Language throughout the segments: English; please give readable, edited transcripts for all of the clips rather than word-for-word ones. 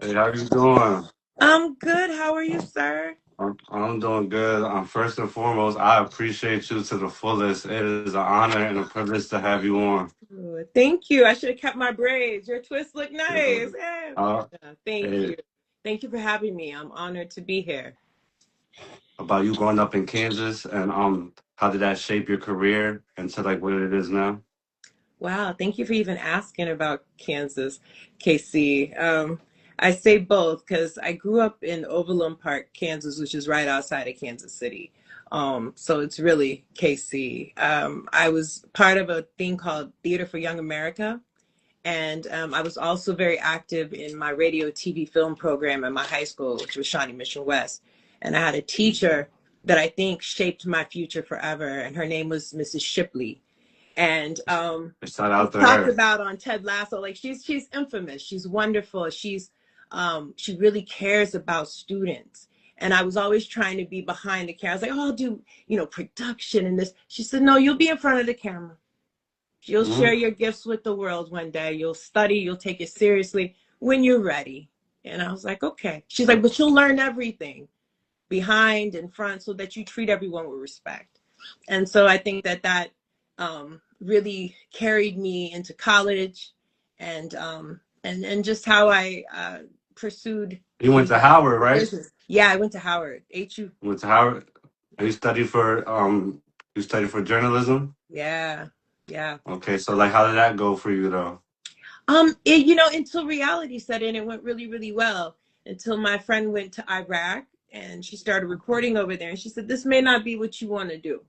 Hey, how you doing? I'm good. How are you, sir? I'm doing good. First and foremost, I appreciate you to the fullest. It is an honor and a privilege to have you on. Good. Thank you. I should have kept my braids. Your twists look Yeah. nice. Yeah. Uh, Thank eh, you. Thank you for having me. I'm honored to be here. about you growing up in Kansas and how did that shape your career into like what it is now? Wow. Thank you for even asking about Kansas, KC. I say both because I grew up in Overland Park, Kansas, which is right outside of Kansas City. So it's really KC. I was part of a thing called Theater for Young America. And I was also very active in my radio, TV, film program at my high school, which was Shawnee Mission West. And I had a teacher that I think shaped my future forever, and her name was Mrs. Shipley. And Shout she's out to talked her. about on Ted Lasso. Like she's infamous. She's wonderful. She really cares about students. And I was always trying to be behind the camera. I was like, oh, I'll do production and this. She said, no, you'll be in front of the camera. You'll share Mhm. your gifts with the world one day. You'll study, you'll take it seriously when you're ready. And I was like, okay. She's like, but you'll learn everything behind and front so that you treat everyone with respect. And so I think that really carried me into college and just how I pursued You went the to Howard, right? business. Yeah, I went to Howard, HU. You went to Howard. And you studied for journalism? Yeah, yeah. Okay, so like how did that go for you though? Until reality set in, it went really, really well. Until my friend went to Iraq and she started reporting over there, and she said, "This may not be what you want to do.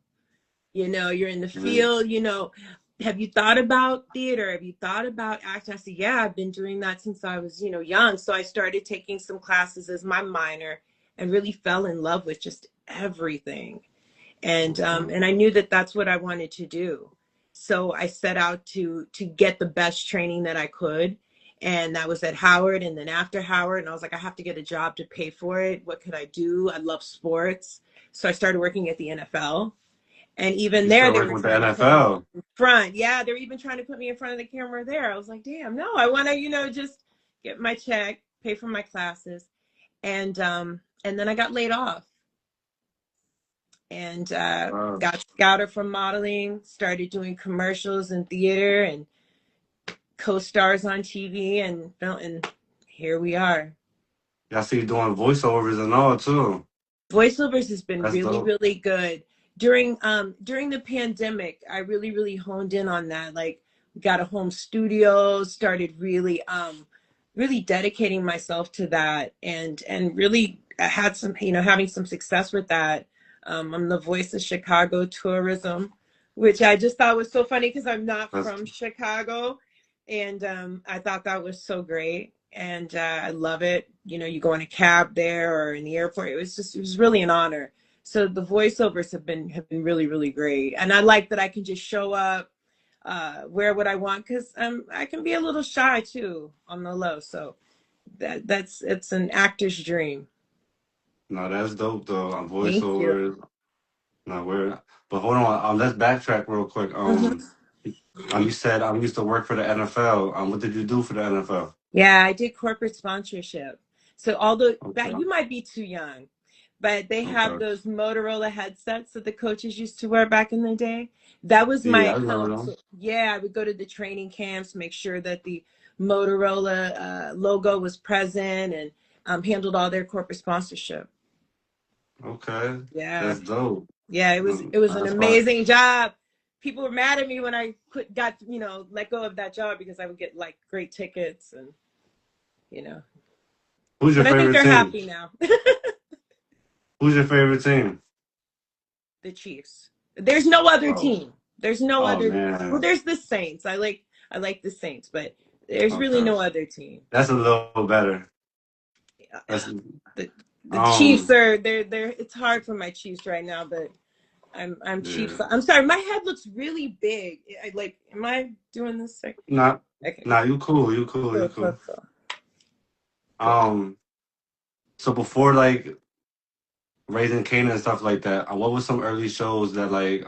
You're in the Mhm. field. Have you thought about theater? Have you thought about acting?" I said, "Yeah, I've been doing that since I was, young." So I started taking some classes as my minor, and really fell in love with just everything. And I knew that that's what I wanted to do. So I set out to get the best training that I could, and that was at Howard. And then after Howard, and I was like, I have to get a job to pay for it. What could I do? I love sports, so I started working at the NFL. And even You there, started they working were with the trying to put me NFL. in front. Yeah, they were even trying to put me in front of the camera there. I was like, damn, no, I want to, just get my check, pay for my classes, and then I got laid off and Wow. got scouted from modeling, started doing commercials and theater and co-stars on TV, and here we are. I see you doing voiceovers and all too. Voiceovers has been That's really, dope. really good. During the pandemic, I really, really honed in on that. Like, got a home studio, started really dedicating myself to that, and really had some, having some success with that. I'm the voice of Chicago tourism, which I just thought was so funny because I'm not That's from Chicago, and I thought that was so great, and I love it. You go in a cab there or in the airport. It was really an honor. So the voiceovers have been really, really great, and I like that I can just show up, wear what I want, because I can be a little shy too on the low. So it's an actor's dream. no, that's dope though. Thank you. Voiceovers. No, we're but hold on. Let's backtrack real quick. Mhm. You said used to work for the NFL. What did you do for the NFL? Yeah, I did corporate sponsorship. So although Okay. that you might be too young, but they have Okay. those Motorola headsets that the coaches used to wear back in the day. That was my Yeah, I remember account. them. So yeah, I would go to the training camps, make sure that the Motorola logo was present, and handled all their corporate sponsorship. Okay, Yeah, that's dope. yeah, it was an That's why. amazing job. People were mad at me when I got let go of that job because I would get like great tickets and you know, Who's your but I think favorite they're team? happy now. Who's your favorite team? The Chiefs. There's no other Oh, team. There's no oh other. Well, man. there's the Saints. I like the Saints, but there's really Okay, no other team. that's a little better. That's The the Chiefs um. are they're. It's hard for my Chiefs right now, but I'm Chiefs. Yeah. I'm sorry. My head looks really big. Am I doing this? Not. Okay. Nah. You cool. You cool. You Cool, cool. cool, cool. Good. Um. So before like Raising Kanan and stuff like that, what was some early shows that like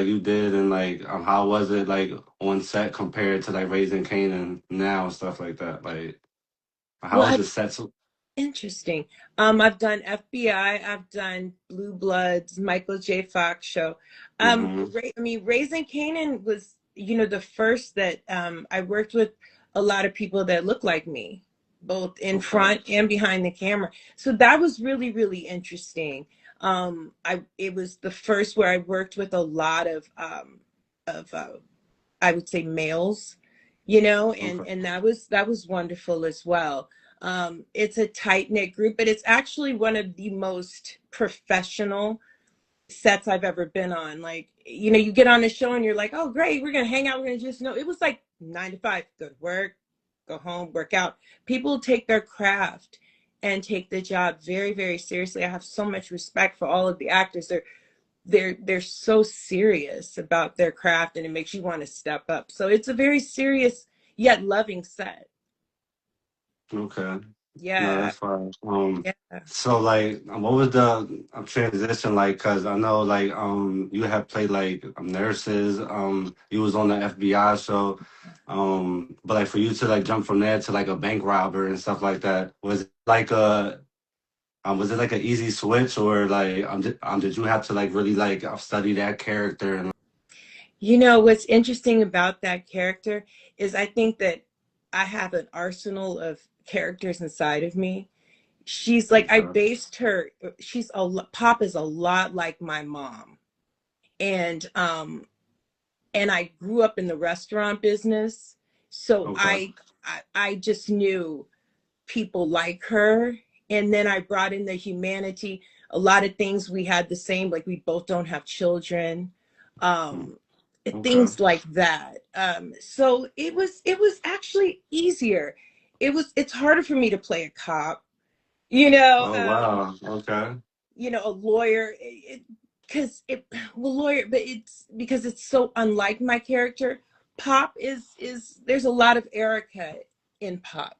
you did and like how was it like on set compared to like Raising Kanan now and stuff like that? Like How Well, was I've the sets? Interesting. I've done FBI, I've done Blue Bloods, Michael J. Fox show. Mm-hmm. I mean, Raising Kanan was, the first that I worked with a lot of people that look like me, both in Okay. front and behind the camera. So that was really, really interesting. It was the first where I worked with a lot of I would say males, Okay. and that was wonderful as well. It's a tight knit group, but it's actually one of the most professional sets I've ever been on. Like, you get on a show and you're like, oh, great, we're gonna hang out. We're gonna just know. It was like 9 to 5, go to work, go home, work out. People take their craft and take the job very, very seriously. I have so much respect for all of the actors. They're so serious about their craft, and it makes you want to step up. So it's a very serious yet loving set. Okay. No, Yeah, that's fine. yeah. So like, what was the transition like? Cause I know like, you have played like nurses. You was on the FBI show. But like for you to like jump from there to like a bank robber and stuff like that, was it like an easy switch or like, did you have to like really like study that character and? What's interesting about that character is I think that I have an arsenal of characters inside of me. She's like, I Okay. based her, Pop is a lot like my mom. And I grew up in the restaurant business. So Okay. I just knew people like her. And then I brought in the humanity. A lot of things we had the same, like we both don't have children, Mm, um, okay. things like that. So it was actually easier. It's harder for me to play a cop, you know, Oh um, wow. Okay. a lawyer, because well, lawyer, but it's because it's so unlike my character. Pop is there's a lot of Erica in Pop.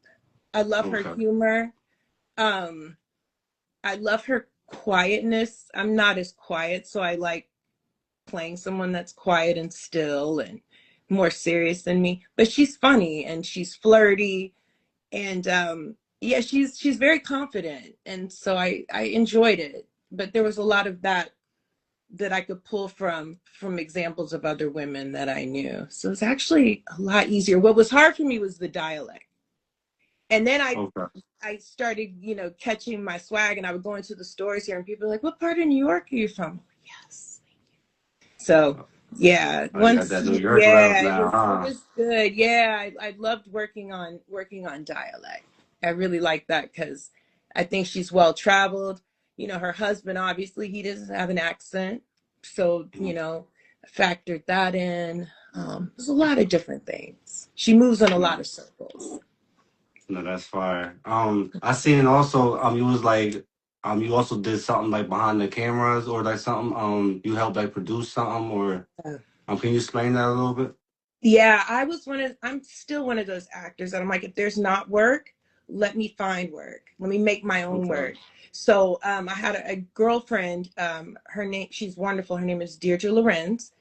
I love her Okay. humor. Um, I love her quietness. I'm not as quiet, so I like playing someone that's quiet and still and more serious than me. But she's funny and she's flirty, and yeah, she's very confident, and so I enjoyed it. But there was a lot of that I could pull from examples of other women that I knew. So it's actually a lot easier. What was hard for me was the dialect. And then Okay. I started, catching my swag, and I would go into the stores here and people were like, what part of New York are you from? Yes. So yeah, Oh, you got that New York love yeah, it now, was it huh? was good. Yeah, I loved working on dialect. I really like that because I think she's well traveled. Her husband, obviously he doesn't have an accent, so factored that in. There's a lot of different things. She moves in a lot No, of circles. no, that's fire. I seen also, you was like, you also did something like behind the cameras or like something, you helped like produce something or, can you explain that a little bit? Yeah, I'm still one of those actors that I'm like, if there's not work, let me find work. Let me make my own Okay. work. So I had a girlfriend, she's wonderful. Her name is Deirdre Lorenz.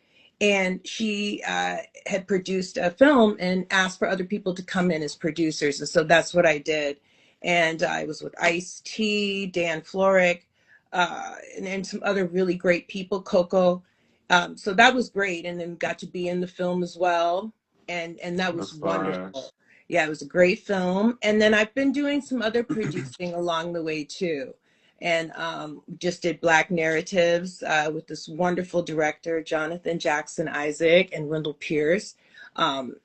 And she had produced a film and asked for other people to come in as producers. And so that's what I did. And I was with Ice T, Dan Florek, and then some other really great people, Coco. So that was great, and then got to be in the film as well, and that That's was fire. wonderful. Yeah, it was a great film, and then I've been doing some other producing along the way too, and just did Black Narratives with this wonderful director, Jonathan Jackson Isaac and Wendell Pierce.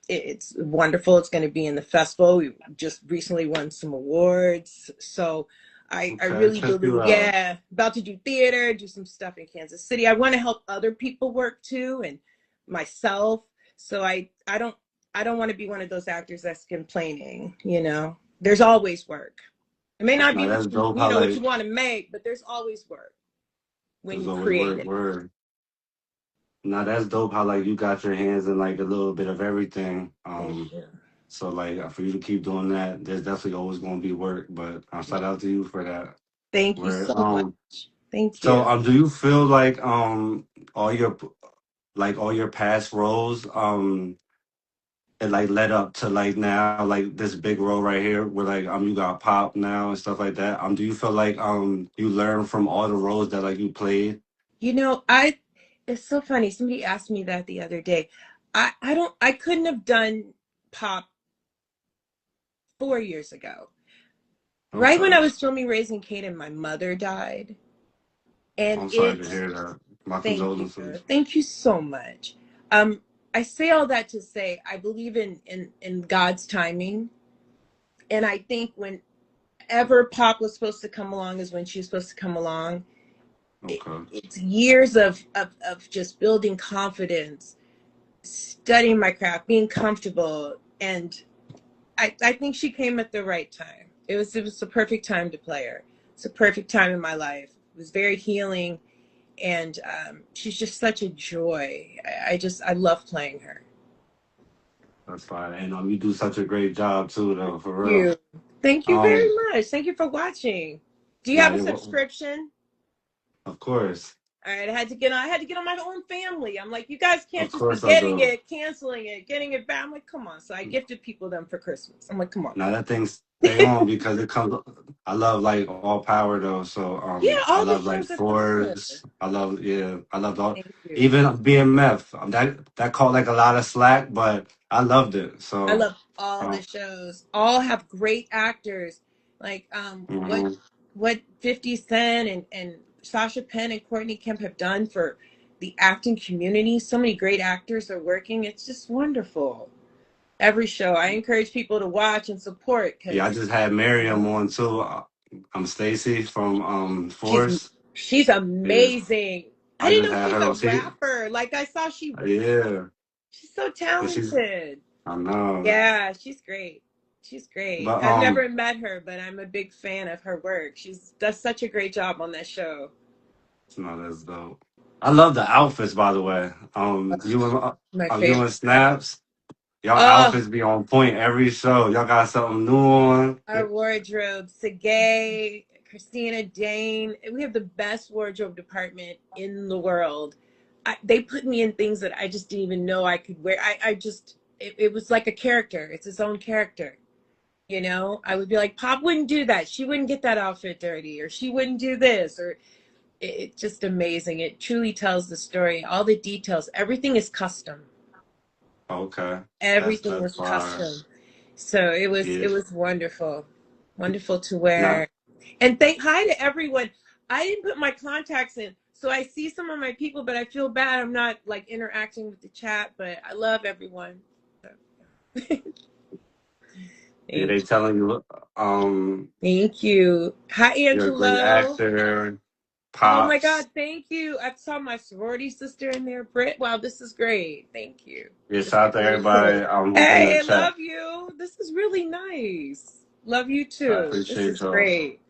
It's wonderful. It's going to be in the festival. We just recently won some awards, so I Okay, really check believe, you out. yeah, about to do theater, do some stuff in Kansas City. I want to help other people work too, and myself. So I don't want to be one of those actors that's complaining. There's always work. It may not No, be what that's you dope you how know what you like, want to make, but there's always work when there's you always create word, it. word. Now that's dope how like you got your hands in like a little bit of everything. Thank you. So like for you to keep doing that, there's definitely always gonna be work. But I'll shout out to you for that. Thank you Where so much. Thank so you. do you feel like all your past roles it like led up to like now like this big role right here where like you got pop now and stuff like that. Do you feel like you learn from all the roles that like you played? You know, I it's so funny. Somebody asked me that the other day. I couldn't have done pop 4 years ago. Right when Okay. I was filming Raising Kanan, my mother died. And I'm sorry to it's hear that. My thank you. condolences. Thank you so much. Um, I say all that to say I believe in God's timing. And I think whenever pop was supposed to come along is when she was supposed to come along. Okay. It's years of just building confidence, studying my craft, being comfortable, and I think she came at the right time. It was the perfect time to play her. It's a perfect time in my life. It was very healing, and she's just such a joy. I love playing her. That's fine. And you do such a great job too, though, for real. You. Thank you very Um, much. Thank you for watching. Do you nah, have a you subscription? of course, All right, I had to get on my own family. I'm like, you guys of can't just be course I getting do. it, canceling it, getting it back. I'm like, come on. So I gifted people them for Christmas. I'm like, come on. Now that thing stay on because it comes. I love like all power though. So Yeah, I all the love like shows are fabulous. Force. I love I loved all Thank you. even BMF. That caught like a lot of slack, but I loved it. I So love all the um, shows. All have great actors. Like what mhm. 50 Cent and Sasha Penn and Courtney Kemp have done for the acting community. So many great actors are working. It's just wonderful. Every show. I encourage people to watch and support Yeah, I because just had you Miriam know, on too. I'm Stacy from she's Force. she's Yeah, amazing. I I didn't just know had she's her a on. rapper. Like I saw Yeah, she's so but she's talented. I know, Yeah, she's great. She's great. but I've never met her, but I'm a big fan of her work. She's does such a great job on that show. it's not as dope. I love the outfits, by the way. My You favorite and part. Snaps, y'all Oh, outfits be on point every show. Y'all got something new on. our wardrobe. Segay, Christina Dane. We have the best wardrobe department in the world. They put me in things that I just didn't even know I could wear. It was like a character. It's its own character. You know, I would be like, Pop wouldn't do that. She wouldn't get that outfit dirty, or she wouldn't do this, or it's just amazing. It truly tells the story. All the details, everything is custom. Okay, Everything that's was fire. custom. So it was Yeah, it was wonderful. Wonderful to not wear. And thank hi to everyone. I didn't put my contacts in. So I see some of my people, but I feel bad I'm not like interacting with the chat, but I love everyone. yeah. Thank They you. telling you Thank you. Hi you're a great Angelo. actor. Oh my Pops. God, thank you. I saw my sorority sister in there, Britt. Wow, this is great. Thank you. Yeah, This is shout out to really cool. everybody who's in the Hey, I chat. love you. This is really nice. Love you I too. This appreciate is y'all. great.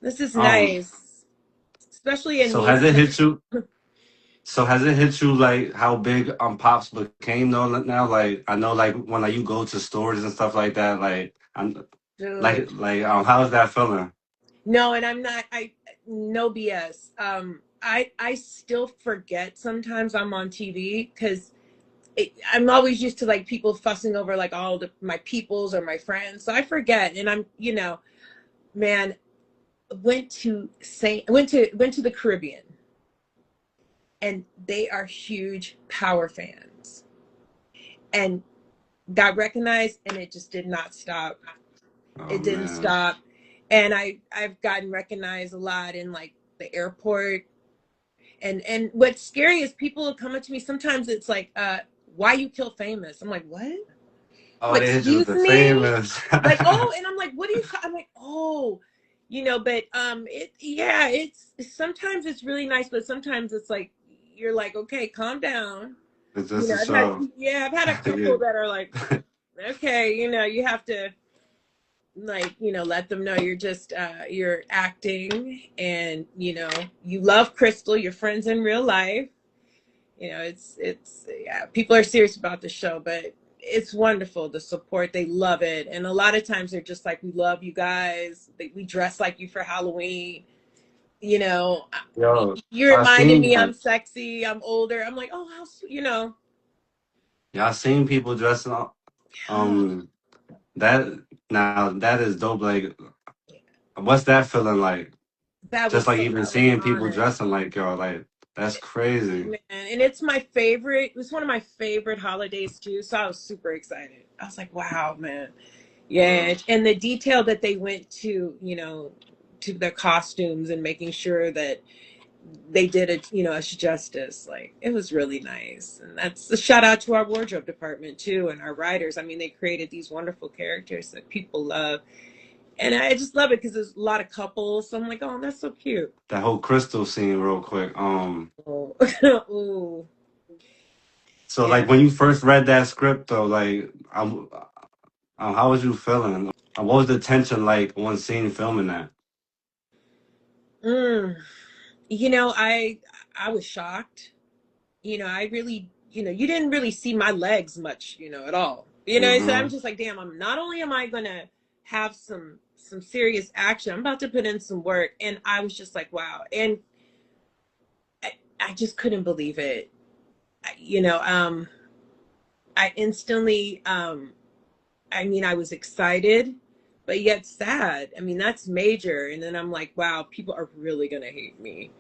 This is Um, nice, especially in so these. has it hit you? So has it hit you like how big Pops became though now? Like I know like when like you go to stores and stuff like that, like I'm Dude. how's that feeling? No, and I'm not. No BS. I still forget sometimes I'm on TV because I'm always used to like people fussing over like all my peoples or my friends, so I forget. And I'm, man, went to the Caribbean, and they are huge Power fans, and got recognized, and it just did not stop. Oh It didn't man. stop, and I've gotten recognized a lot in like the airport, and what's scary is people will come up to me. Sometimes it's like, why you kill famous? I'm like, what? Oh, What, they hit you with excuse the me? famous. Like, oh, and I'm like, what do you? I'm like, oh, but yeah, it's sometimes it's really nice, but sometimes it's like you're like, okay, calm down. It's just a show. I've had a Yeah. couple that are like, okay, you have to like, let them know you're just you're acting, and you love Crystal, your friends in real life. It's yeah, people are serious about the show, but it's wonderful, the support. They love it, and a lot of times they're just like, we love you guys. We dress like you for Halloween. you know Yo, you I reminded seen me I'm that. sexy, I'm older. I'm like, oh, how sweet. Yeah, I seen people dressing up. Yeah, Um, that now that is dope. Like, what's that feeling like? that Just was like so even that was an seeing people honor. dressing like y'all, like that's crazy. Man, and it's my favorite. It was one of my favorite holidays too. So I was super excited. I was like, "Wow, man, yeah!" Bro. And the detail that they went to, to their costumes and making sure that they did it, us justice. Like it was really nice, and that's a shout out to our wardrobe department too, and our writers. I mean, they created these wonderful characters that people love, and I just love it because there's a lot of couples. So I'm like, "Oh, that's so cute." That whole crystal scene, real quick. Oh, ooh, So yeah. like when you first read that script, though, like, how was you feeling? What was the tension like on scene filming that? Mm. I was shocked. I really, you didn't really see my legs much, at all. So I'm Mm-hmm. just like, damn, I'm not only am I gonna have some serious action, I'm about to put in some work. And I was just like, wow. And I just couldn't believe it. I instantly I mean, I was excited, but yet sad. I mean, that's major. And then I'm like, wow, people are really gonna hate me.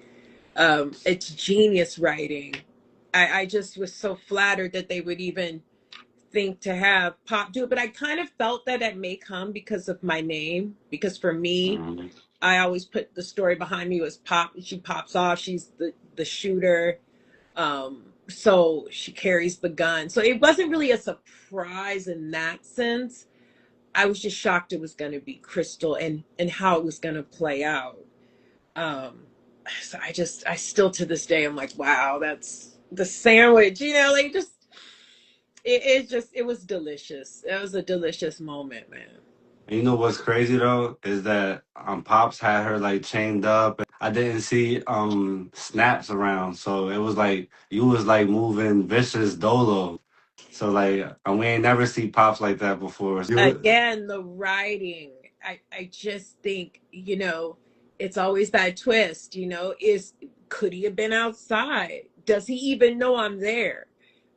It's genius writing. I just was so flattered that they would even think to have Pop do it, but I kind of felt that it may come because of my name. Because for me, Mm-hmm. I always put the story behind me was Pop. She pops off. She's the shooter. So she carries the gun. So it wasn't really a surprise in that sense. I was just shocked it was going to be Crystal and how it was going to play out. Um, so I still to this day, I'm like, wow, that's the sandwich, like just, it was delicious. It was a delicious moment, man. And you know what's crazy though is that Pops had her like chained up, and I didn't see snaps around, so it was like you was like moving vicious dolo. So like we ain't never see Pops like that before. So Again, the writing, I just think, it's always that twist, could he have been outside? Does he even know I'm there?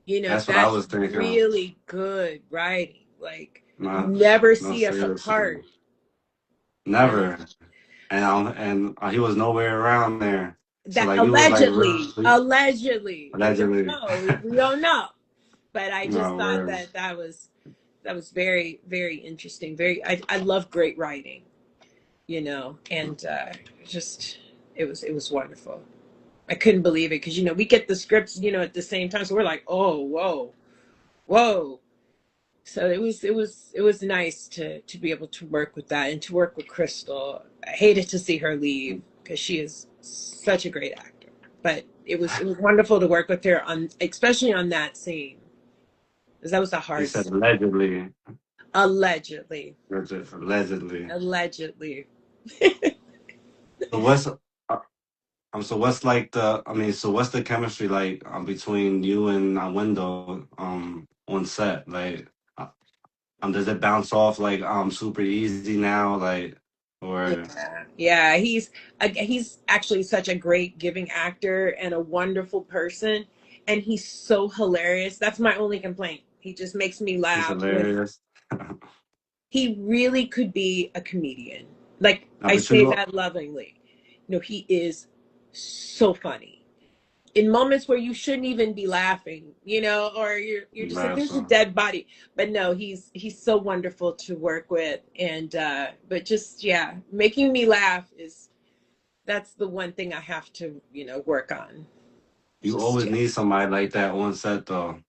that's what I That's was thinking. really good writing. Like you No, never no, see us seriously, apart, you know. never. And he was nowhere around there. So That like you was like allegedly, really allegedly, we don't allegedly. know. We don't know. But I just No thought word. that was very, very interesting. I love great writing, and just it was wonderful. I couldn't believe it because we get the scripts, at the same time, so we're like, oh, whoa, whoa. So it was nice to be able to work with that and to work with Crystal. I hated to see her leave because she is such a great actor, but it was wonderful to work with her on, especially on that scene, because that was a He hard said scene. allegedly. Allegedly, Allegedly. allegedly. So what's like so what's the chemistry like between you and Window on set? Like does it bounce off like super easy now, like, or Yeah, he's actually such a great giving actor and a wonderful person, and he's so hilarious. That's my only complaint. He just makes me he's laugh with. hilarious? He really could be a comedian. Like Now, I but you say know, that lovingly. He is so funny in moments where you shouldn't even be laughing, or you're just like, laugh there's a so dead body. But no, he's so wonderful to work with, and but just, yeah, making me laugh is that's the one thing I have to, work on. you Just, always yeah. need somebody like that on set though.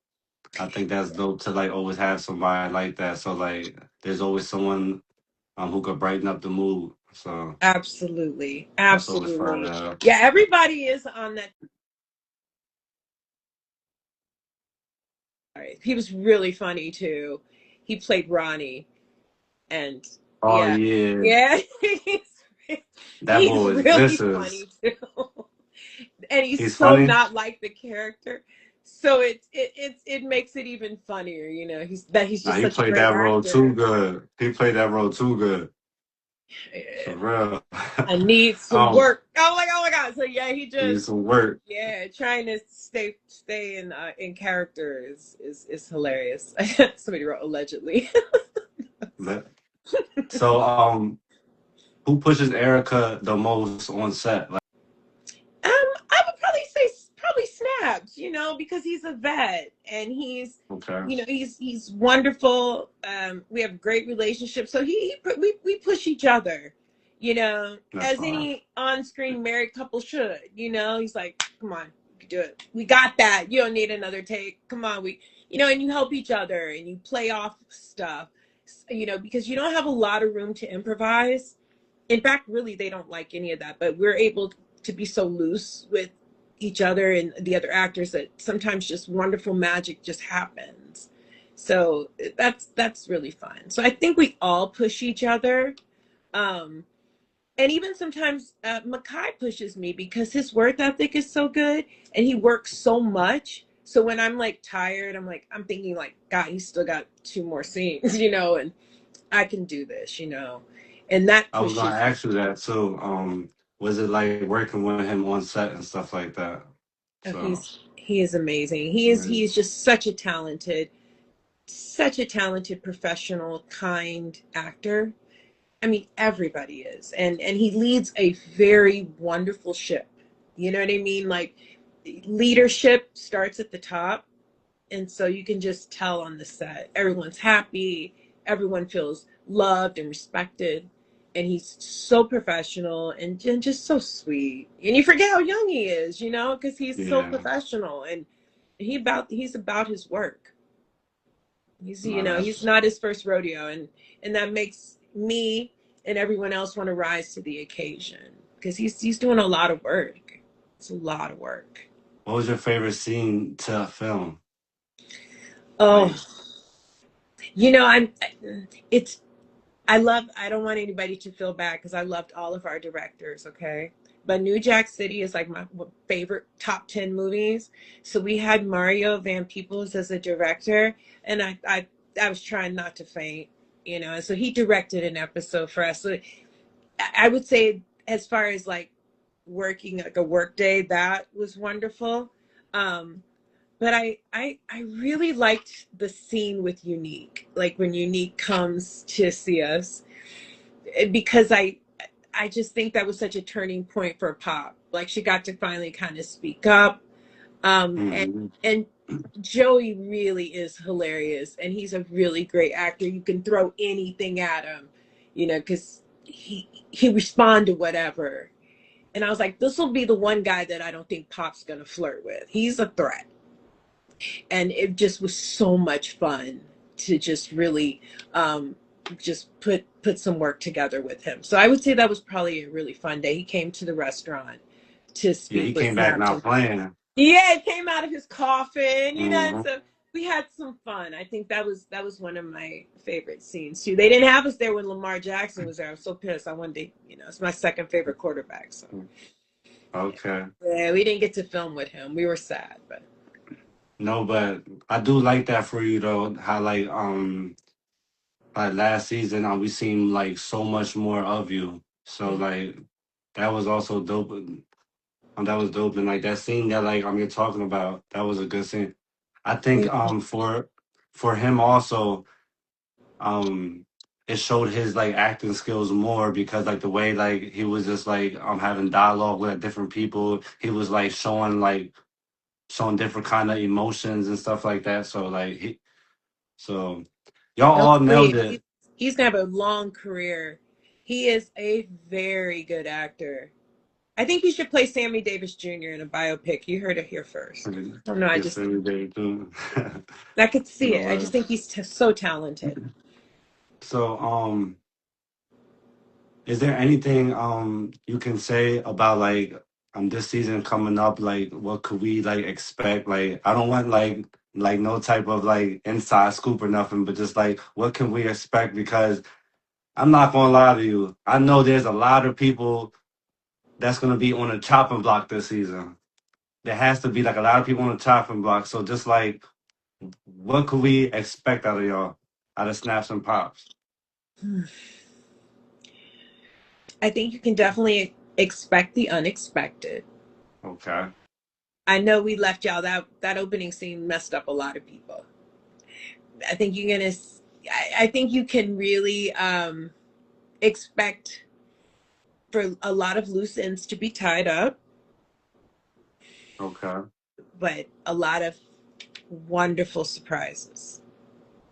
I think that's dope to like always have somebody like that. So like there's always someone who could brighten up the mood. So Absolutely, that's always fired absolutely. up. Yeah, everybody is on that. He was really funny too. He played Ronnie, and Oh yeah, yeah, yeah, he's, that he's boy is really vicious. funny too. And he's He's so funny. not like the character, so it makes it even funnier. He's Nah, just he such a played great that role too actor. good. He played that role too good. For real. I need some um, work. Oh my god. So yeah, he we need just some work. yeah, trying to stay in character is hilarious. Somebody wrote allegedly. But- So, who pushes Erica the most on set? Like, I would probably say probably Snaps, because he's a vet and he's, okay, he's wonderful. We have great relationships, so we push each other, that's as fine. any on-screen married couple should. He's like, come on, you can do it. We got that. You don't need another take. Come on, and you help each other and you play off stuff, because you don't have a lot of room to improvise. In fact, really, they don't like any of that, but we're able to be so loose with each other and the other actors that sometimes just wonderful magic just happens. So that's really fun. So I think we all push each other. Um, and even sometimes Makai pushes me because his work ethic is so good and he works so much. So when I'm like tired, I'm thinking like, God, he's still got two more scenes, and I can do this, and that I was gonna pushes. ask you that too. Was it like working with him on set and stuff like that? Oh, So, he is amazing. He is just such a talented professional, kind actor. I mean, everybody is, and he leads a very wonderful ship. You know what I mean? Like leadership starts at the top, and so you can just tell on the set everyone's happy, everyone feels loved and respected, and he's so professional and just so sweet, and you forget how young he is, because he's so yeah, professional and he's about his work. He's no, he's that's not his first rodeo, and that makes me and everyone else want to rise to the occasion because he's doing a lot of work. It's a lot of work. what was your favorite scene to film? Oh, Like, I'm it's I don't want anybody to feel bad because I loved all of our directors, okay? But New Jack City is like my favorite top 10 movies. So we had Mario Van Peebles as a director, and I was trying not to faint, and so he directed an episode for us. So I would say, as far as like working like a work day, that was wonderful. But I really liked the scene with Unique, like when Unique comes to see us, because I just think that was such a turning point for Pop. Like she got to finally kind of speak up. And mhm. and Joey really is hilarious, and he's a really great actor. You can throw anything at him, because he respond to whatever. And I was like, this will be the one guy that I don't think Pop's gonna flirt with. He's a threat, and it just was so much fun to just really just put some work together with him. So I would say that was probably a really fun day. He came to the restaurant to Yeah, speak he with came back Snaps. not playing. Yeah, it came out of his coffin, and Hmm. so we had some fun. I think that was one of my favorite scenes too. They didn't have us there when Lamar Jackson was there. I was so pissed. I wanted to, it's my second favorite quarterback. So Okay. yeah, we didn't get to film with him. We were sad, but No, but I do like that for you though. How like last season, we seen like so much more of you. So mm, like that was also dope. That was dope, and like that scene that like you're talking about, that was a good scene. I think yeah. for him also, um it showed his like acting skills more because like the way like he was just like having dialogue with different people. He was like showing different kind of emotions and stuff like that. So like so y'all No, all nailed please. it. He's gonna have a long career. He is a very good actor. I think he should play Sammy Davis Jr. in a biopic. You heard it here first. Oh no, Yes, every day too. I could see No it. I just way. think he's so talented. So is there anything you can say about like this season coming up? Like what could we like expect? Like I don't want like no type of like inside scoop or nothing, but just like what can we expect? Because I'm not gonna lie to you. I know there's a lot of people that's gonna be on the chopping block this season. There has to be like a lot of people on the chopping block. So just like what could we expect out of y'all? Out of snaps and pops? I think you can definitely expect the unexpected. Okay. I know we left y'all that opening scene messed up a lot of people. I think you're gonna. I think you can really expect for a lot of loose ends to be tied up, Okay. but a lot of wonderful surprises.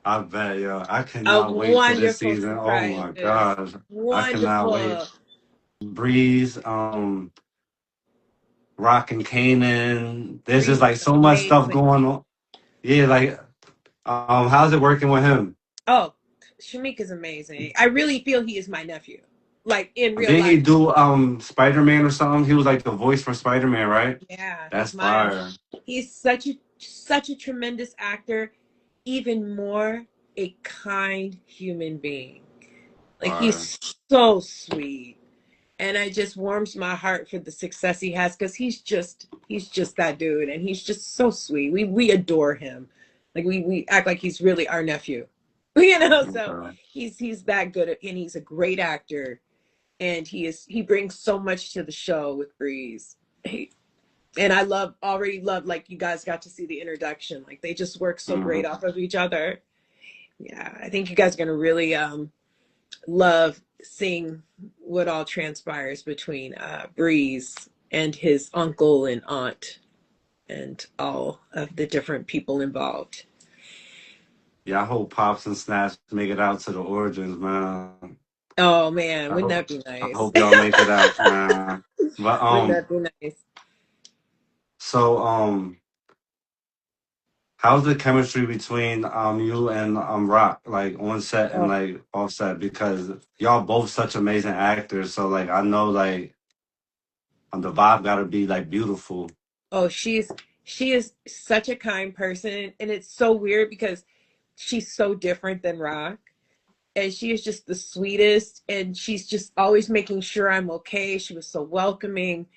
I bet, yo. I A cannot wait for this wonderful season. Oh my surprises. gosh. I cannot wait. Wonderful. Breeze, Rock and Kanan. There's just Breeze like is so much stuff amazing. going on. Yeah, like how's it working with him? Oh, Shamik is amazing. I really feel he is my nephew, like in real Didn't he life. do Spider-Man or something? He was like the voice for Spider-Man, right? Yeah, he's That's my. fire. He's such a tremendous actor. Even more a kind human being. Like Fire. he's so sweet, and it just warms my heart for the success he has because he's just that dude, and he's just so sweet. We adore him. Like we act like he's really our nephew, you know. So Okay. he's that good, and he's a great actor, and he brings so much to the show with Breeze. And I already love, like, you guys got to see the introduction. Like they just work so great Mhm. off of each other. Yeah, I think you guys are gonna really love seeing what all transpires between Breeze and his uncle and aunt and all of the different people involved. Yeah, I hope Pops and Snaps make it out to the origins, man. Oh man, I wouldn't hope that be I nice? hope y'all make it out, man. But Wouldn't that be nice? so how's the chemistry between you and Rock, like on set and Oh, like off set? Because y'all both such amazing actors, so like I know like the vibe gotta be like beautiful. oh, she is such a kind person, and it's so weird because she's so different than Rock. And she is just the sweetest, and she's just always making sure I'm okay. She was so welcoming.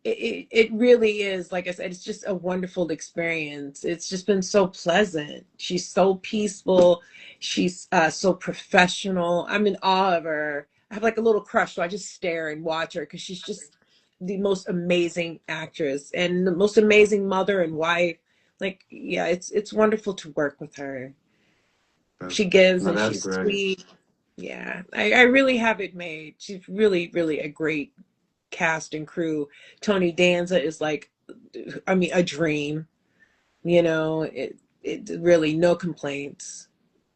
It really is, like I said, it's just a wonderful experience. It's just been so pleasant. She's so peaceful. She's so professional. I'm in awe of her. I have like a little crush, so I just stare and watch her because she's just the most amazing actress and the most amazing mother and wife. Like, yeah, it's wonderful to work with her. That's, She gives no, and that's she's great. sweet. Yeah, I really have it made. She's really, really a great cast and crew. Tony Danza is like, I mean, a dream. It really no complaints.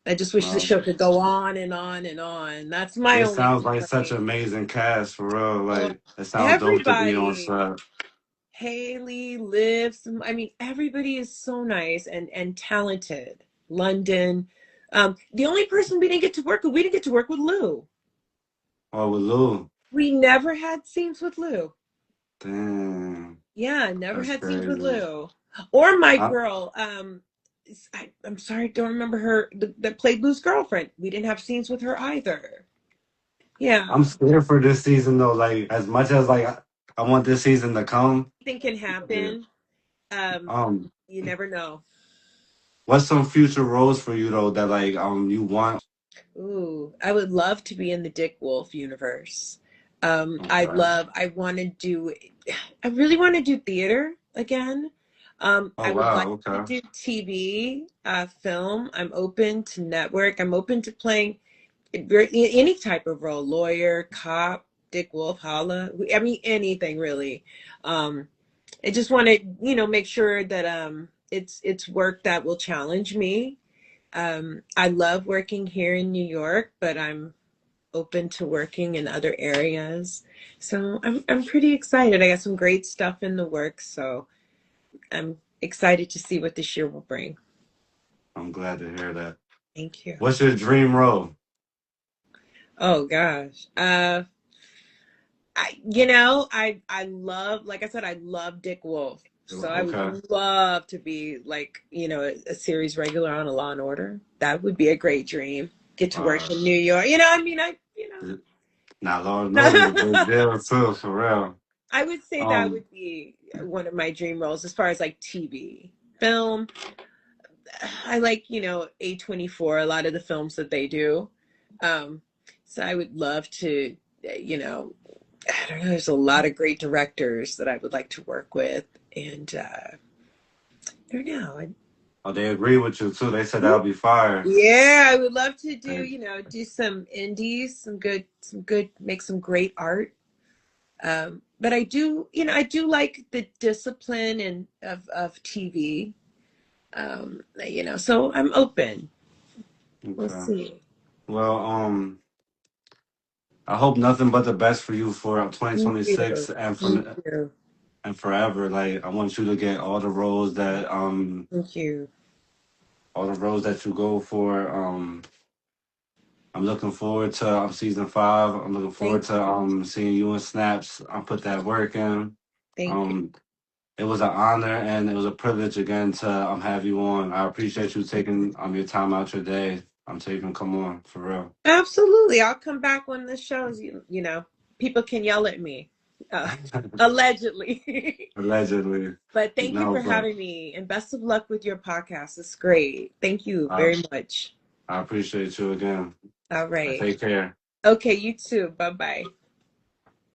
I just wish the No, show could go on and on and on. That's my it only sounds like such an complaint. amazing cast for real. Oh, Like it sounds dope to be on everybody, set. Haley lives. I mean, everybody is so nice and talented. London. The only person we didn't get to work with Lou. Oh, with Lou. We never had scenes with Lou. Damn, Yeah, never that's had scenes with crazy. Lou. Or my I, girl, I'm sorry, I don't remember her that played Lou's girlfriend. We didn't have scenes with her either. I'm Yeah. scared for this season though. Like as much as like I want this season to come. Anything can Yeah. happen. Um, Um, you never know. what's some future roles for you though that like you want? Ooh, I would love to be in the Dick Wolf universe. Okay. I really want to do theater again. Oh I would like wow. to Okay. do TV, film. I'm open to network. I'm open to playing any type of role, lawyer, cop, Dick Wolf, holla. I mean, anything really. Um, I just want to, make sure that it's work that will challenge me. I love working here in New York, but I'm open to working in other areas. So I'm pretty excited. I got some great stuff in the works, so I'm excited to see what this year will bring. I'm glad to hear that. Thank you. What's your dream role? Oh gosh. I love, like I said, I love Dick Wolf. So I would Okay. love to be like, a series regular on a Law and Order. That would be a great dream. Get to work in New York. I mean, Now, Lord knows it's a big deal too, for real. I would say that Um, would be one of my dream roles as far as like TV. Film, I like, A24, a lot of the films that they do. Um, so I would love to. you know, I don't know. There's a lot of great directors that I would like to work with, and I don't know. Oh, they agree with you too. They said that'll be fire. Yeah, I would love to do, And do some indies, some good, make some great art. But I do, I do like the discipline and of TV. So I'm open. We'll okay. see. Well, I hope nothing but the best for you for Thank 2026 you. and Thank for you. and forever. Like I want you to get Thank you. all the roles that you go for. I'm looking forward to season 5. I'm looking forward Thank to you. seeing you in snaps. I put that work in. Thank you. Um it was an honor and it was a privilege again to have you on. I appreciate you taking your time out your day to even come on for real. Absolutely. I'll come back when the shows, people can yell at me, uh, allegedly. Allegedly. But thank you No, for but having me and best of luck with your podcast. It's great. Thank you I very much. I appreciate you again. All right. Take care. Okay, you too. Bye bye.